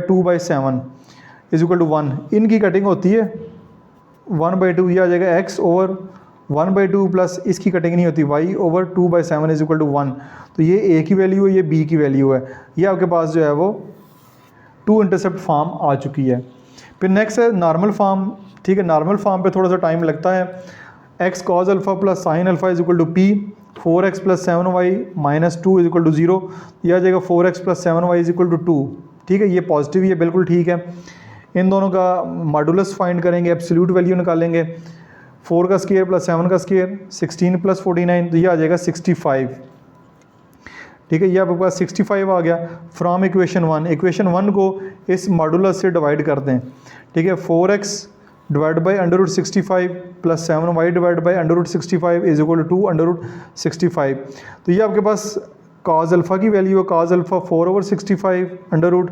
2/7 = 1। इनकी कटिंग होती है 1/2, ये आ जाएगा x/1/2 प्लस इसकी कटिंग नहीं होती, y/2/7 = 1। तो ये a की वैल्यू है, ये b की वैल्यू है, ये आपके पास जो है वो टू इंटरसेप्ट फॉर्म आ चुकी है। फिर नेक्स्ट है नॉर्मल फॉर्म, ठीक है। नॉर्मल फॉर्म पे थोड़ा सा टाइम लगता है। x cos alpha plus sine alpha = p, 4x + 7y - 2 = 0। यह आ जाएगा 4x + 7y = 2, ठीक है। ये पॉजिटिव ही है, बिल्कुल ठीक है। इन दोनों का मॉडुलस फाइंड करेंगे, एब्सोल्यूट वैल्यू निकालेंगे। 4 का स्क्वायर प्लस 7 का स्क्वायर 16 + 49, तो ये आ जाएगा 65, ठीक है। ये आपके पास 65 आ गया फ्रॉम इक्वेशन 1। इक्वेशन 1 को इस मॉडुलस से डिवाइड कर दें, ठीक है। 4x / √65 plus 7y / √65 = 2 √65। तो ये आपके पास cos अल्फ़ा की वैल्यू है, cos अल्फ़ा 4/65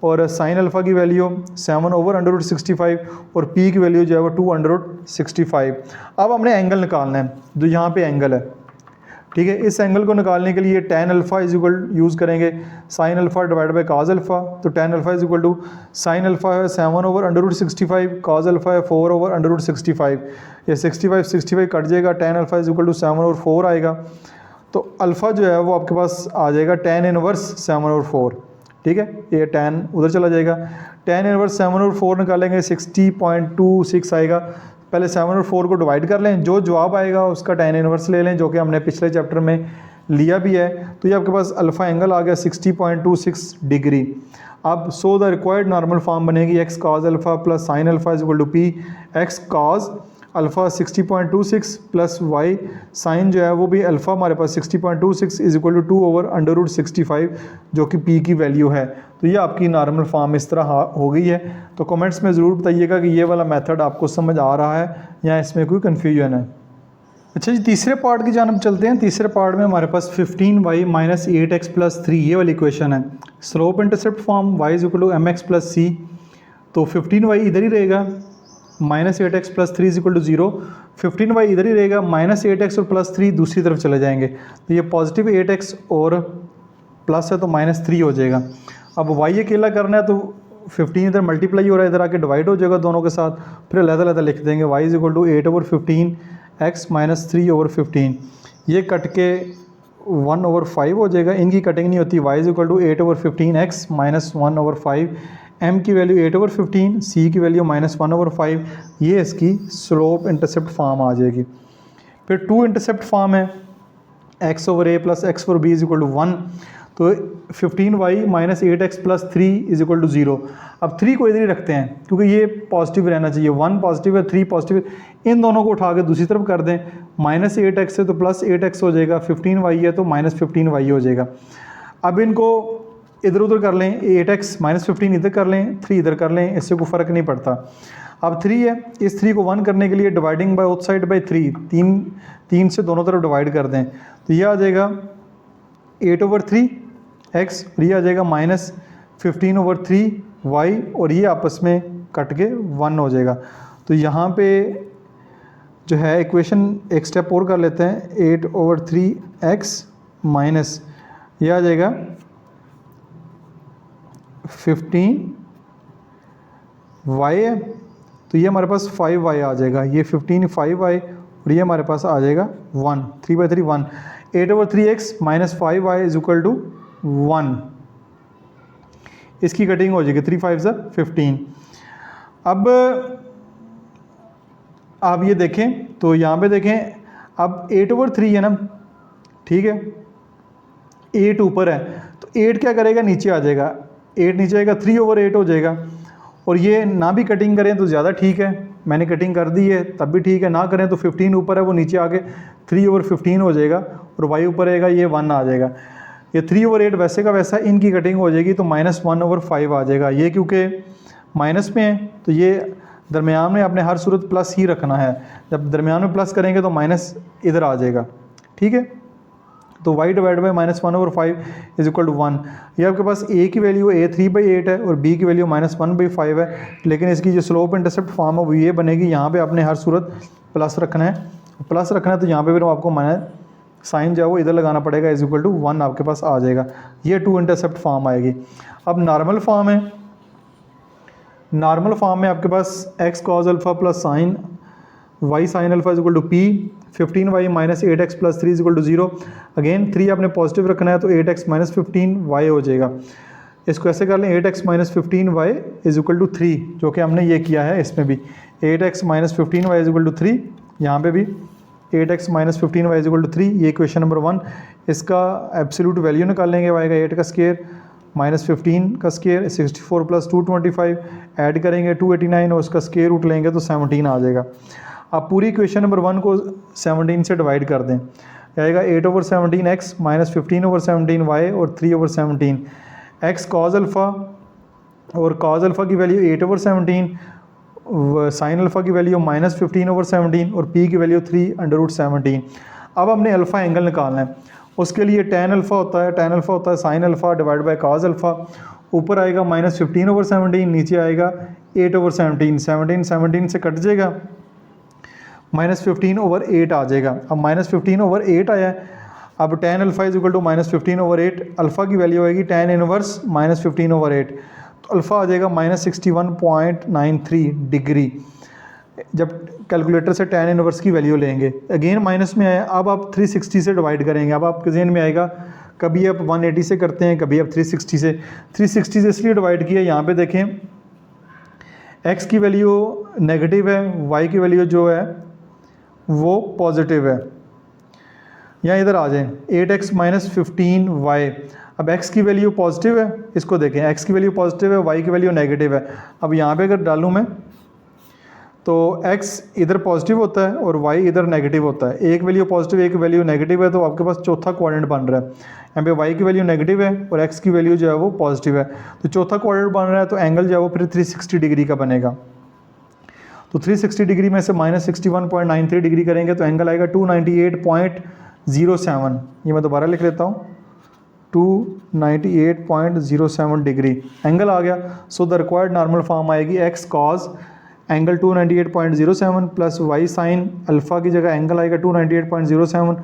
और साइन अल्फ़ा की वैल्यू 7/√65 और p की वैल्यू जो है वो 2/65। अब हमने एंगल निकालना है, जो यहाँ पे एंगल है, ठीक है। इस एंगल को निकालने के लिए tan अल्फ़ा यूज़ करेंगे sin अल्फ़ा / cos अल्फ़ा। तो tan अल्फ़ा sin अल्फ़ा है 7/√65, cos अल्फ़ा है 4/√65। ये 65 कट जाएगा, tan अल्फ़ा 7 और 4 आएगा, तो अल्फ़ा जो है वो आपके पास आ जाएगा tan इनवर्स 7 और 4, ठीक है। ये tan उधर चला जाएगा, tan इनवर्स 7 और 4 निकालेंगे 60.26 आएगा। पहले 7 और 4 को डिवाइड कर लें, जो जवाब आएगा उसका tan इनवर्स ले लें, जो कि हमने पिछले चैप्टर में लिया भी है। तो ये आपके पास अल्फ़ा एंगल आ गया 60.26 डिग्री। अब so the required normal form बनेगी x cos alpha plus sine alpha = p, x cos alpha 60.26 plus y sine जो है वो भी अल्फ़ा हमारे पास 60.26 = 2/√65, जो कि p की वैल्यू है। तो ये आपकी नॉर्मल फॉर्म इस तरह हो गई है। तो कमेंट्स में ज़रूर बताइएगा कि ये वाला मेथड आपको समझ आ रहा है या इसमें कोई कन्फ्यूजन है। अच्छा जी, तीसरे पार्ट की जानब चलते हैं। तीसरे पार्ट में हमारे पास 15y - 8x + 3 ये वाली इक्वेशन है। Slope intercept form y = mx + c, तो 15y इधर ही रहेगा, -8x + 3 = 0। 15y इधर ही रहेगा, -8x और +3 दूसरी तरफ चले जाएंगे, तो ये पॉजिटिव 8x और प्लस है तो -3 हो जाएगा। अब y अकेला करना है, तो 15 इधर मल्टीप्लाई हो रहा है, इधर आके डिवाइड हो जाएगा दोनों के साथ, फिर अलग-अलग लिख देंगे y is equal to 8/15 x minus 3/15, ये कट के 1/5 हो जाएगा, इनकी कटिंग नहीं होती, y is equal to 8/15 x minus 1/5, m की वैल्यू 8/15, c की वैल्यू माइनस 1/5, ये इसकी स्लोप इंटरसेप्ट फॉर्म आ जाएगी। फिर 2 इंटरसेप्ट फॉर्म है x/a plus x/b is equal to 1, तो 15y minus 8x plus 3 is equal to 0। अब 3 को इधर ही रखते हैं क्योंकि ये पॉजिटिव रहना चाहिए, 1 पॉजिटिव है 3 पॉजिटिव है, इन दोनों को उठा के दूसरी तरफ कर दें, माइनस 8x है तो प्लस 8x हो जाएगा, 15y है तो माइनस 15y हो जाएगा। अब इनको इधर उधर कर लें, 8x माइनस 15 इधर कर लें, 3 इधर कर लें, इससे कोई फ़र्क नहीं पड़ता। अब 3 है, इस 3 को 1 करने के लिए dividing by both side by 3, 3 से दोनों तरफ डिवाइड कर दें, तो ये आ जाएगा 8/3x, और ये आ जाएगा माइनस 15/3y, और ये आपस में कट के 1 हो जाएगा। तो यहाँ पे जो है इक्वेशन एक स्टेप और कर लेते हैं, 8/3x माइनस ये आ जाएगा 15y है, तो ये हमारे पास 5y आ जाएगा, ये 15 5y, और ये हमारे पास आ जाएगा 1, 3/3 1, 8/3x minus 5y is equal to 1, इसकी कटिंग हो जाएगी, 3 5 15। अब आप ये देखें तो यहाँ पे देखें, अब 8/3 है ना, ठीक है, 8 ऊपर है तो 8 क्या करेगा, नीचे आ जाएगा, 8 नीचे आएगा, 3/8 हो जाएगा, और ये ना भी कटिंग करें तो ज़्यादा ठीक है, मैंने कटिंग कर दी है तब भी ठीक है, ना करें तो 15 ऊपर है वो नीचे आके 3/15 हो जाएगा, और y ऊपर रहेगा ये 1 आ जाएगा, ये 3/8 वैसे का वैसा इनकी कटिंग हो जाएगी, तो माइनस 1/5 आ जाएगा। ये क्योंकि माइनस में है तो ये दरमियान में आपने हर सूरत प्लस ही रखना है, जब दरमियान में प्लस करेंगे तो माइनस इधर आ जाएगा, ठीक है। तो y divide by minus 1/5 is equal to 1। ये आपके पास a की वैल्यू a 3/8 है और b की वैल्यू माइनस 1/5 है, लेकिन इसकी जो स्लोप इंटरसेप्ट फॉर्म है वो ये बनेगी, यहाँ पे आपने हर सूरत प्लस रखना है, प्लस रखना है तो यहाँ पे फिर आपको माइनस साइन जो है वो इधर लगाना पड़ेगा, इज इक्वल टू 1 आपके पास आ जाएगा, ये 2 इंटरसेप्ट फॉर्म आएगी। अब नॉर्मल फॉर्म है, नॉर्मल फॉर्म में आपके पास x cos alpha plus sine y sine alpha is equal to p, 15y minus 8x plus 3 is equal to 0, again 3 आपने पॉजिटिव रखना है तो 8x माइनस 15y हो जाएगा। इसको ऐसे कर लें, 8x minus 15y is equal to 3, जो कि हमने ये किया है इसमें भी, 8x minus 15y is equal to 3, यहाँ पे भी 8x minus 15y is equal to 3, ये क्वेश्चन नंबर 1। इसका एब्सोल्यूट वैल्यू निकाल लेंगे, आएगा 8 का स्क्वायर माइनस 15 का स्क्वायर 64 प्लस 225, ऐड करेंगे 289 और उसका स्क्वायर रूट लेंगे तो 17 आ जाएगा। आप पूरी इक्वेशन नंबर 1 को 17 से डिवाइड कर दें, आएगा 8/17x माइनस 15/17y और 3/17, x cos अल्फ़ा और cos अल्फ़ा की वैल्यू 8/17, साइन अल्फ़ा की वैल्यू माइनस 15/17 और p की वैल्यू 3/17। अब हमने अल्फ़ा एंगल निकालना है, उसके लिए tan अल्फ़ा होता है, tan अल्फ़ा होता है sign alpha divide bye cos alpha, ऊपर आएगा माइनस 15/17, नीचे आएगा 8/17, 17 से कट जाएगा, माइनस 15/8 आ जाएगा। अब माइनस 15/8 आया है, अब tan alpha is equal to minus 15/8, alpha की वैल्यू आएगी tan इनवर्स माइनस 15/8, तो अल्फ़ा आ जाएगा माइनस 61.93 डिग्री, जब कैलकुलेटर से tan इनवर्स की वैल्यू लेंगे। अगेन माइनस में आया, अब आप 360 से डिवाइड करेंगे, अब आपके जहन में आएगा कभी आप 180 से करते हैं, कभी आप 360 से, 360 से इसलिए डिवाइड किया, यहाँ पे देखें x की वैल्यू नेगेटिव है, y की वैल्यू जो है वो पॉजिटिव है, या इधर आ जाएं 8x माइनस 15y, अब x की वैल्यू पॉजिटिव है, इसको देखें x की वैल्यू पॉजिटिव है, y की वैल्यू नेगेटिव है। अब यहाँ पे अगर डालूँ मैं तो x इधर पॉजिटिव होता है और y इधर नेगेटिव होता है, एक वैल्यू पॉजिटिव एक वैल्यू नेगेटिव है, तो आपके पास चौथा क्वाड्रेंट बन रहा है। यहाँ पे y की वैल्यू नेगेटिव है और x की वैल्यू जो है वो पॉजिटिव है, तो चौथा क्वाड्रेंट बन रहा है, तो एंगल जो है वो फिर 360 डिग्री का बनेगा। तो 360 डिग्री में से माइनस 61.93 डिग्री करेंगे तो एंगल आएगा 298.07, ये मैं दोबारा लिख लेता हूँ, 298.07 डिग्री एंगल आ गया। So the required normal form आएगी x cos angle 298.07 plus y sine alpha की जगह एंगल आएगा 298.07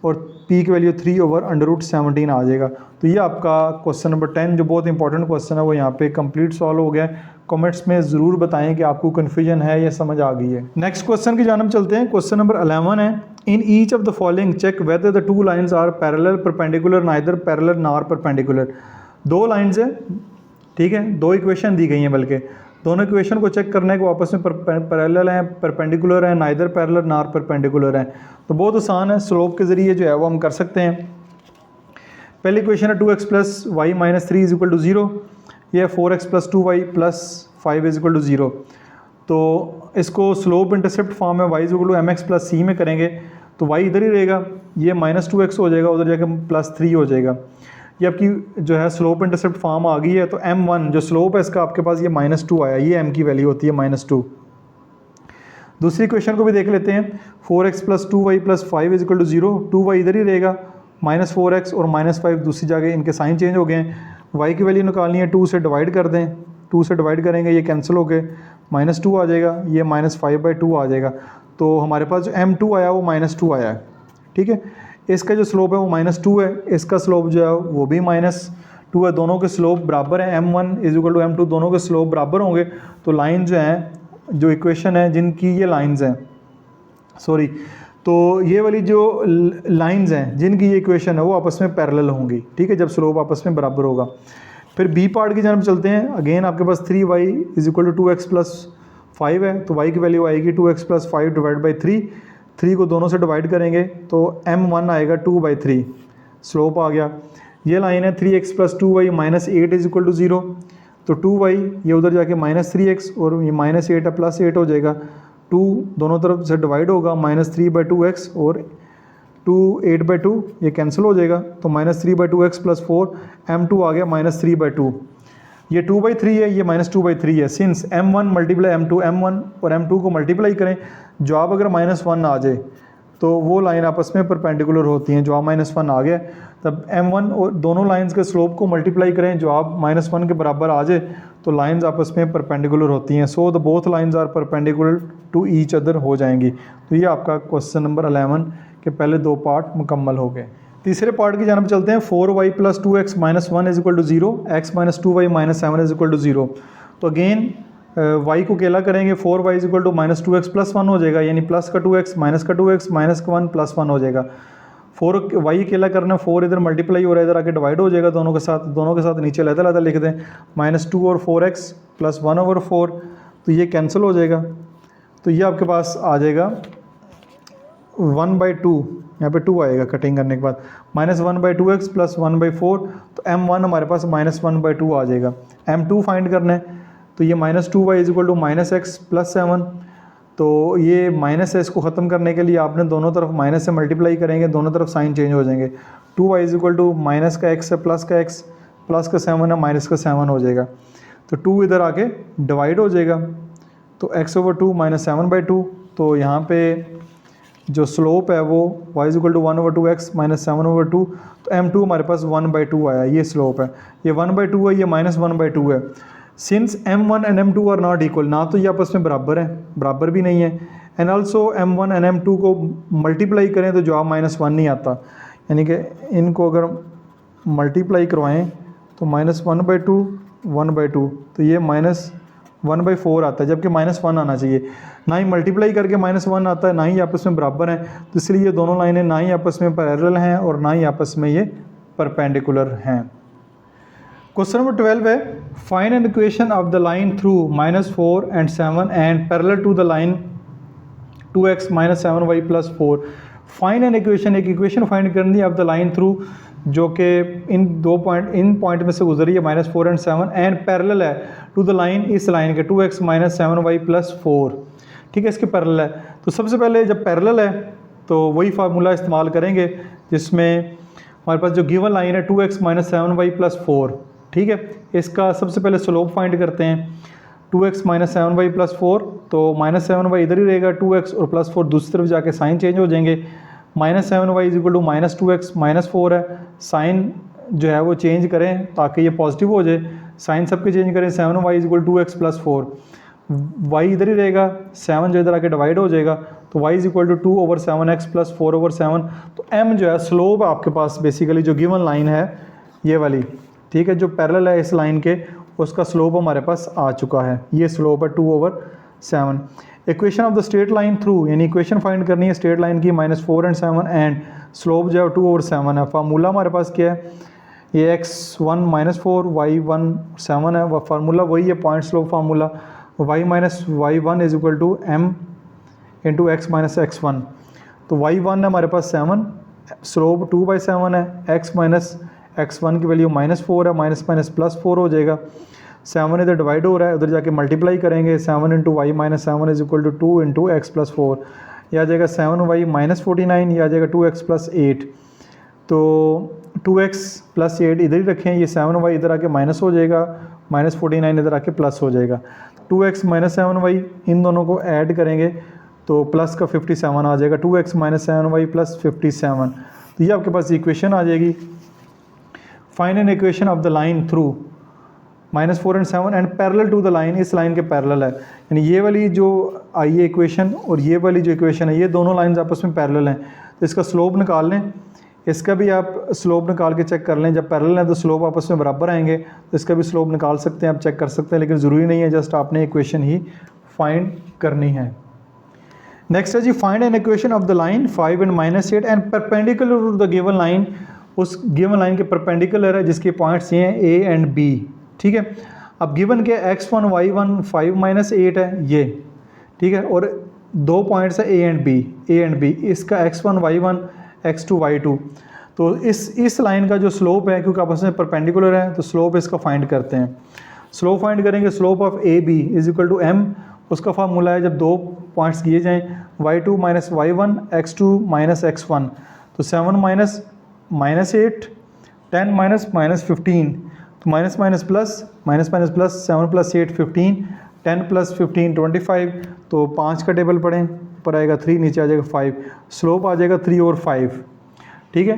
और p की वैल्यू 3/√17 आ जाएगा। तो ये आपका क्वेश्चन नंबर 10 जो बहुत इंपॉर्टेंट क्वेश्चन है वो यहाँ पे कंप्लीट सॉल्व हो गया। कमेंट्स में ज़रूर बताएं कि आपको कन्फ्यूजन है या समझ आ गई है। नेक्स्ट क्वेश्चन की जानब चलते हैं। क्वेश्चन नंबर 11 है, in each of the following check whether the two lines are parallel, perpendicular, neither parallel nor perpendicular. दो लाइन्स है, ठीक है, दो इक्वेशन दी गई हैं, बल्कि दोनों इक्वेशन को चेक करना है कि वो आपस में पैरेलल हैं, परपेंडिकुलर हैं, नाइदर पैरेलल नॉर परपेंडिकुलर हैं। तो बहुत आसान है, स्लोप के ज़रिए जो है वो हम कर सकते हैं। पहली इक्वेशन है 2x plus y minus 3 is equal to 0, यह 4x plus 2y plus 5 is equal to 0। तो इसको स्लोप इंटरसेप्ट फॉर्म में y is equal to mx plus c में करेंगे तो y इधर ही रहेगा, ये -2x हो जाएगा, उधर जाके +3 हो जाएगा। ये आपकी जो है स्लोप इंटरसेप्ट फॉर्म आ गई है। तो m1 जो स्लोप है इसका आपके पास ये -2 आया, ये m की वैल्यू होती है -2। दूसरी क्वेश्चन को भी देख लेते हैं। 4x plus 2y plus 5 is equal to 0, 2y इधर ही रहेगा, -4x और -5 दूसरी जगह इनके साइन चेंज हो गए हैं। y की वैल्यू निकालनी है, 2 से डिवाइड कर दें, 2 से डिवाइड करेंगे ये कैंसिल हो गए, -2 आ जाएगा, ये -5/2 आ जाएगा। तो हमारे पास जो m2 आया वो -2 आया है, ठीक है। इसका जो स्लोप है वो -2 है, इसका स्लोप जो है वो भी -2 है, दोनों के स्लोप बराबर हैं, m1 is equal to m2, दोनों के स्लोप बराबर होंगे। तो लाइन जो है, जो इक्वेशन है जिनकी ये लाइंस हैं, सॉरी, तो ये वाली जो लाइंस हैं जिनकी ये इक्वेशन है वो आपस में पैरेलल होंगी, ठीक है, जब स्लोप आपस में बराबर होगा। फिर बी पार्ट की जानब चलते हैं। अगेन आपके पास 3y is equal to 2x plus 5 है, तो y की वैल्यू आएगी 2x प्लस 5 डिवाइड बाई 3, 3 को दोनों से डिवाइड करेंगे तो m1 आएगा 2/3, स्लोप आ गया। ये लाइन है 3x plus 2y minus 8 is equal to 0, तो 2y ये उधर जाके -3x और ये -8 है, +8 हो जाएगा, 2 दोनों तरफ से डिवाइड होगा, -3/2x और 2 8/2 ये कैंसिल हो जाएगा, तो -3/2x प्लस 4, m2 आ गया -3/2, ये 2/3 है, ये -2/3 है। Since m1 multiply m2, m1 और m2 को मल्टीप्लाई करें, जवाब अगर -1 आ जाए तो वो लाइन आपस में परपेंडिकुलर होती हैं, जवाब -1 आ गया, तब m1 और दोनों लाइंस के स्लोप को मल्टीप्लाई करें, जवाब -1 के बराबर आ जाए तो लाइंस आपस में परपेंडिकुलर होती हैं। So the both lines are perpendicular to each other हो जाएंगी। तो ये आपका क्वेश्चन नंबर 11 के पहले दो पार्ट मुकम्मल हो गए। तीसरे पार्ट की जानब चलते हैं। 4y plus 2x minus 1 is equal to 0, x minus 2y minus 7 is equal to 0। तो अगेन y को अकेला करेंगे, 4y is equal to minus 2x plus 1 हो जाएगा, यानी प्लस का 2x माइनस का 2x माइनस का 1 प्लस 1 हो जाएगा। 4y अकेला करना, 4 इधर मल्टीप्लाई हो रहा है, इधर आके डिवाइड हो जाएगा दोनों के साथ नीचे लहदा लिख दें, -2 और 4x प्लस 1/4, तो ये कैंसिल हो जाएगा। तो ये आपके पास आ जाएगा 1/2, यहाँ पे 2 आएगा कटिंग करने के बाद, -1/2x प्लस 1/4, तो m1 हमारे पास -1/2 आ जाएगा। m2 फाइंड करना है, तो ये -2y is equal to -x plus 7, तो ये माइनस है, इसको ख़त्म करने के लिए आपने दोनों तरफ माइनस से मल्टीप्लाई करेंगे, दोनों तरफ साइन चेंज हो जाएंगे। 2y is equal to minus का x है प्लस का x, प्लस का 7 है माइनस का 7 हो जाएगा, तो 2 इधर आके डिवाइड हो जाएगा, तो x/2 माइनस 7/2, तो यहाँ पे जो स्लोप है वो y is equal to 1/2x minus 7/2, तो m2 हमारे पास 1/2 आया, ये स्लोप है, ये 1/2 है, ये -1/2 है। Since m1 and m2 are not equal, ना तो ये आपस में बराबर है, बराबर भी नहीं है, and also m1 and m2 को मल्टीप्लाई करें तो जवाब -1 नहीं आता, यानी कि इनको अगर मल्टीप्लाई करवाएं तो -1/2 1/2, तो ये -1/4 आता है, जबकि -1 आना चाहिए। ना ही मल्टीप्लाई करके -1 आता है, ना ही आपस में बराबर हैं, तो इसलिए ये दोनों लाइनें ना ही आपस में पैरेलल हैं और ना ही आपस में ये परपेंडिकुलर हैं। क्वेश्चन नंबर 12 है, find an equation of the line through -4 and 7 and parallel to the line 2x - 7y + 4। Find an equation, एक इक्वेशन फाइंड करनी है ऑफ द लाइन थ्रू, जो कि इन पॉइंट में से गुजरी है -4 and 7 एंड पैरेलल है टू द लाइन, इस लाइन के 2x - 7y + 4, ठीक है, इसके पैरेलल है। तो सबसे पहले जब पैरेलल है तो वही फार्मूला इस्तेमाल करेंगे जिसमें हमारे पास जो गिवन लाइन है 2x - 7y + 4, ठीक है। इसका सबसे पहले स्लोप फाइंड करते हैं, 2x - 7y + 4, तो -7y इधर ही रहेगा, 2x और +4 दूसरी तरफ जाके साइन चेंज हो जाएंगे, -7y is equal to -2x -4 है, साइन जो है वो चेंज करें ताकि ये पॉजिटिव हो जाए, साइन सबके चेंज करें, 7y is equal to 2x + 4, y इधर ही रहेगा, 7 जो इधर आके डिवाइड हो जाएगा, तो y is equal to 2/7x plus 4/7। तो m जो है स्लोप आपके पास बेसिकली जो गिवन लाइन है ये वाली, ठीक है, जो पैरेलल है इस लाइन के, उसका स्लोप हमारे पास आ चुका है, ये स्लोप है 2/7। Equation of the straight line through, यानी इक्वेशन फाइंड करनी है स्ट्रेट लाइन की -4 and 7 एंड स्लोप जो है 2/7 है। फार्मूला हमारे पास क्या है, ये x1 -4 y1 7 है, वह फार्मूला वही है point slope formula, y minus y1 is equal to m into x minus x1। तो y1 है हमारे पास 7, स्लोप 2/7 है, x माइनस x1 की वैल्यू -4 है, माइनस माइनस प्लस 4 हो जाएगा। 7 इधर डिवाइड हो रहा है, उधर जाके मल्टीप्लाई करेंगे, 7 into y minus 7 is equal to 2 into x plus 4, यह आ जाएगा 7y माइनस 49, यह आ जाएगा 2x प्लस 8। तो 2x प्लस 8 इधर ही रखें, ये 7y इधर आके माइनस हो जाएगा, माइनस 49 इधर आके प्लस हो जाएगा। 2x माइनस 7y इन दोनों को ऐड करेंगे तो प्लस का 57 आ जाएगा, 2x माइनस 7y प्लस 57। तो ये आपके पास इक्वेशन आ जाएगी। Find an equation of the line through -4 and 7 and parallel to the line, इस लाइन के पैरेलल है, यानी ये वाली जो आई है इक्वेशन और ये वाली जो इक्वेशन है, ये दोनों लाइंस आपस में पैरेलल हैं। तो इसका स्लोप निकाल लें, इसका भी आप स्लोप निकाल के चेक कर लें, जब पैरेलल है तो स्लोप आपस में बराबर आएंगे, तो इसका भी स्लोप निकाल सकते हैं, आप चेक कर सकते हैं, लेकिन ज़रूरी नहीं है, जस्ट आपने इक्वेशन ही फाइंड करनी है। नेक्स्ट है जी, find an equation of the line 5 and -8 and perpendicular to the given line, उस गिवन लाइन के परपेंडिकुलर है जिसके पॉइंट्स ये हैं A एंड B, ठीक है। अब गिवन के x1 y1 5 - 8 है ये, ठीक है, और दो पॉइंट्स है A एंड B, इसका x1 y1 x2 y2। तो इस लाइन का जो स्लोप है, क्योंकि आपस में परपेंडिकुलर है, तो स्लोप इसका फाइंड करते हैं। स्लोप फाइंड करेंगे, slope of AB is equal to m, उसका फार्मूला है जब दो पॉइंट्स दिए जाएँ y2 minus y1 x2 minus x1, तो 7 माइनस -8 10 माइनस -15, तो minus minus plus 7 plus 8 15, 10 plus 15 25, तो 5 का टेबल पढ़ें, ऊपर आएगा 3, नीचे आ जाएगा 5, स्लोप आ जाएगा 3 और 5, ठीक है।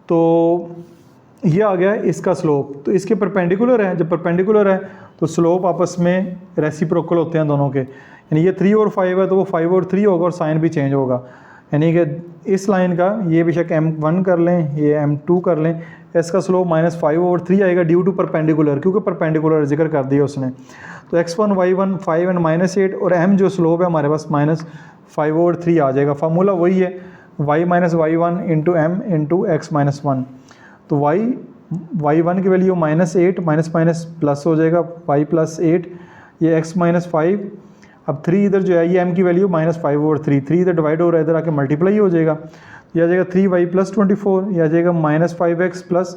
तो ये आ गया इसका स्लोप, तो इसके परपेंडिकुलर है, जब परपेंडिकुलर है तो स्लोप आपस में रेसिप्रोकल होते हैं दोनों के, यानी ये 3 और 5 है तो वो 5 और 3 होगा और साइन भी चेंज होगा, यानी कि इस लाइन का ये बेशक m1 कर लें, ये m2 कर लें, इसका स्लोप -5 और 3 आएगा ड्यू टू परपेंडिकुलर, क्योंकि परपेंडिकुलर जिक्र कर दिया उसने। तो x1 y1 5 and -8 और m जो स्लोप है हमारे पास -5 और 3 आ जाएगा। फार्मूला वही है y minus y1 into m into x minus 1। तो y1 की वैल्यू -8 माइनस माइनस प्लस हो जाएगा y प्लस 8, ये x माइनस 5, अब 3 इधर जो है ये m की वैल्यू -5 और 3 इधर डिवाइड हो रहा है, इधर आके मल्टीप्लाई हो जाएगा, यह आ जाएगा 3y प्लस 24, यह आ जाएगा -5x plus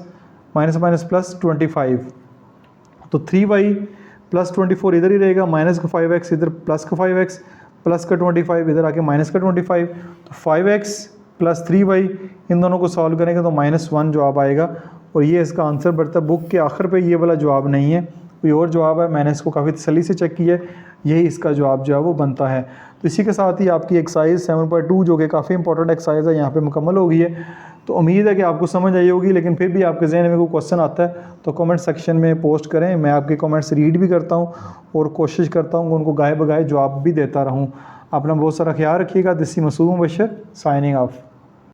minus minus plus 25। तो 3y प्लस 24 इधर ही रहेगा, माइनस का 5x इधर प्लस का 5x प्लस का 25 इधर आके माइनस का 25, तो 5x प्लस 3y इन दोनों को सॉल्व करेंगे तो -1 जवाब आएगा, और ये इसका आंसर बढ़ता है। बुक के आखिर पे ये वाला जवाब नहीं है, कोई और जवाब है, मैंने इसको काफ़ी तसल्ली से चेक किया है, यही इसका जवाब जो है वो बनता है। तो इसी के साथ ही आपकी एक्सरसाइज 7.2 जो कि काफ़ी इंपॉर्टेंट एक्सरसाइज है यहाँ पे मुकम्मल हो गई है। तो उम्मीद है कि आपको समझ आई होगी, लेकिन फिर भी आपके जहन में कोई क्वेश्चन आता है तो कमेंट सेक्शन में पोस्ट करें, मैं आपके कमेंट्स रीड भी करता हूँ और कोशिश करता हूँ कि उनको गाए बगाए जवाब भी देता रहूँ। अपना बहुत सारा ख्याल रखिएगा। This is Masood Mubashar signing of.